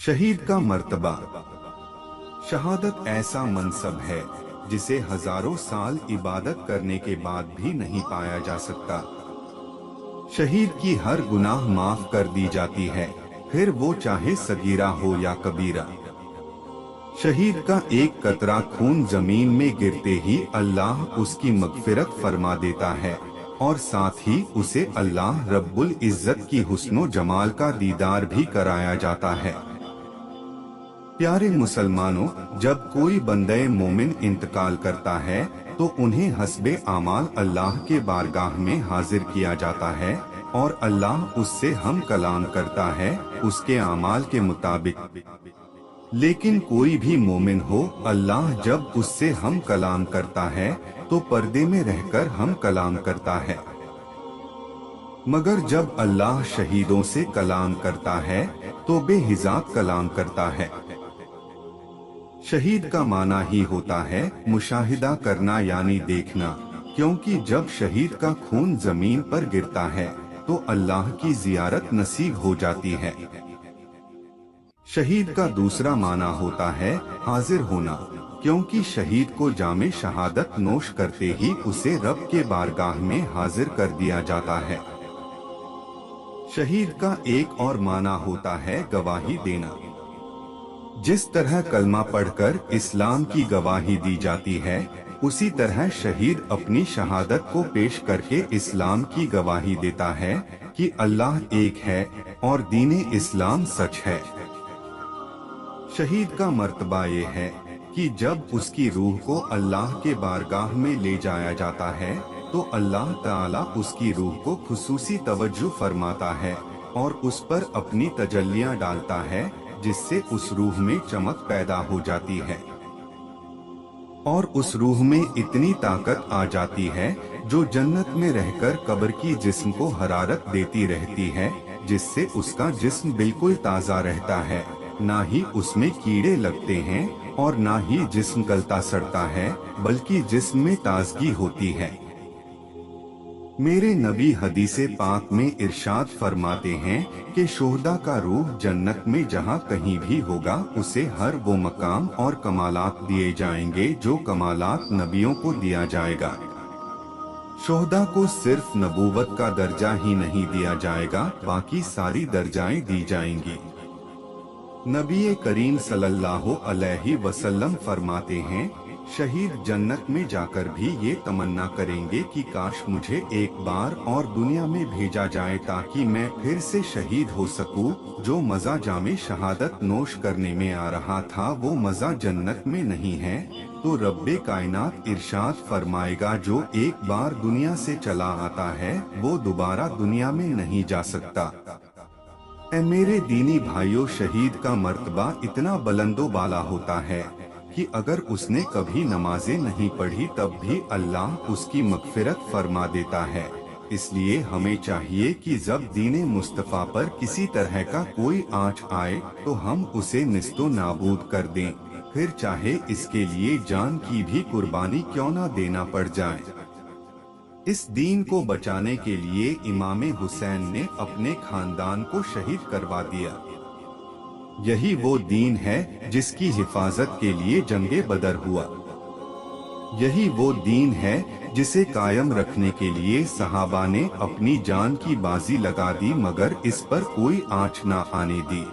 शहीद का मर्तबा। शहादत ऐसा मनसब है जिसे हजारों साल इबादत करने के बाद भी नहीं पाया जा सकता। शहीद की हर गुनाह माफ कर दी जाती है, फिर वो चाहे सगीरा हो या कबीरा। शहीद का एक कतरा खून जमीन में गिरते ही अल्लाह उसकी मगफिरत फरमा देता है और साथ ही उसे अल्लाह रब्बुल इज्जत की हुस्नो जमाल का दीदार भी कराया जाता है। प्यारे मुसलमानों, जब कोई बंदे मोमिन इंतकाल करता है तो उन्हें हस्बे आमाल अल्लाह के बारगाह में हाजिर किया जाता है और अल्लाह उससे हम कलाम करता है उसके आमाल के मुताबिक। लेकिन कोई भी मोमिन हो, अल्लाह जब उससे हम कलाम करता है तो पर्दे में रहकर हम कलाम करता है। मगर जब अल्लाह शहीदों से कलाम करता है तो बेहिजाब कलाम करता है। शहीद का माना ही होता है मुशाहिदा करना यानी देखना, क्योंकि जब शहीद का खून जमीन पर गिरता है तो अल्लाह की जियारत नसीब हो जाती है। शहीद का दूसरा माना होता है हाजिर होना, क्योंकि शहीद को जामे शहादत नोश करते ही उसे रब के बारगाह में हाजिर कर दिया जाता है। शहीद का एक और माना होता है गवाही देना। जिस तरह कलमा पढ़कर इस्लाम की गवाही दी जाती है, उसी तरह शहीद अपनी शहादत को पेश करके इस्लाम की गवाही देता है कि अल्लाह एक है और दीने इस्लाम सच है। शहीद का मर्तबा ये है कि जब उसकी रूह को अल्लाह के बारगाह में ले जाया जाता है तो अल्लाह ताला उसकी रूह को खुसूसी तवज्जो फरमाता है और उस पर अपनी तजल्लियां डालता है, जिससे उस रूह में चमक पैदा हो जाती है और उस रूह में इतनी ताकत आ जाती है जो जन्नत में रहकर कब्र की जिस्म को हरारत देती रहती है, जिससे उसका जिस्म बिल्कुल ताज़ा रहता है, ना ही उसमें कीड़े लगते हैं और ना ही जिस्म गलता सड़ता है, बल्कि जिस्म में ताजगी होती है। मेरे नबी हदीसे पाक में इरशाद फरमाते हैं कि शोहदा का रूह जन्नत में जहाँ कहीं भी होगा उसे हर वो मकाम और कमालात दिए जाएंगे जो कमालात नबियों को दिया जाएगा। शोहदा को सिर्फ नबूवत का दर्जा ही नहीं दिया जाएगा, बाकी सारी दर्जाएं दी जाएंगी। नबी करीम सल्लल्लाहु अलैहि वसल्लम फरमाते हैं, शहीद जन्नत में जाकर भी ये तमन्ना करेंगे कि काश मुझे एक बार और दुनिया में भेजा जाए ताकि मैं फिर से शहीद हो सकूं। जो मजा जामे शहादत नोश करने में आ रहा था वो मजा जन्नत में नहीं है, तो रब्बे कायनात इरशाद फरमाएगा जो एक बार दुनिया से चला आता है वो दोबारा दुनिया में नहीं जा सकता। ऐ मेरे दीनी भाइयों, शहीद का मर्तबा इतना बुलंदो बाला होता है कि अगर उसने कभी नमाजें नहीं पढ़ी तब भी अल्लाह उसकी मगफिरत फरमा देता है। इसलिए हमें चाहिए कि जब दीने मुस्तफा पर किसी तरह का कोई आँच आए तो हम उसे निस्तो नाबूद कर दें, फिर चाहे इसके लिए जान की भी कुर्बानी क्यों न देना पड़ जाए। इस दीन को बचाने के लिए इमाम हुसैन ने अपने खानदान को शहीद करवा दिया। यही वो दीन है जिसकी हिफाजत के लिए जंगे बदर हुआ। यही वो दीन है जिसे कायम रखने के लिए सहाबा ने अपनी जान की बाजी लगा दी, मगर इस पर कोई आँच ना आने दी।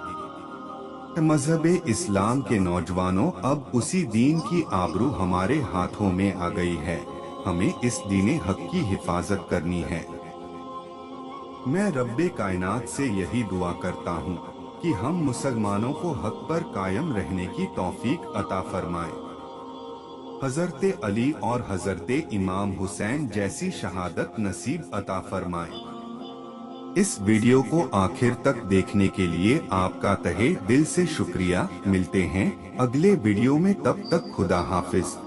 मजहबे इस्लाम के नौजवानों, अब उसी दीन की आबरू हमारे हाथों में आ गई है। हमें इस दीने हक की हिफाजत करनी है। मैं रब्बे कायनात से यही दुआ करता हूँ कि हम मुसलमानों को हक पर कायम रहने की तौफीक अता फरमाए। हजरते अली और हजरते इमाम हुसैन जैसी शहादत नसीब अता फरमाए। इस वीडियो को आखिर तक देखने के लिए आपका तहे दिल से शुक्रिया। मिलते हैं अगले वीडियो में, तब तक खुदा हाफिज।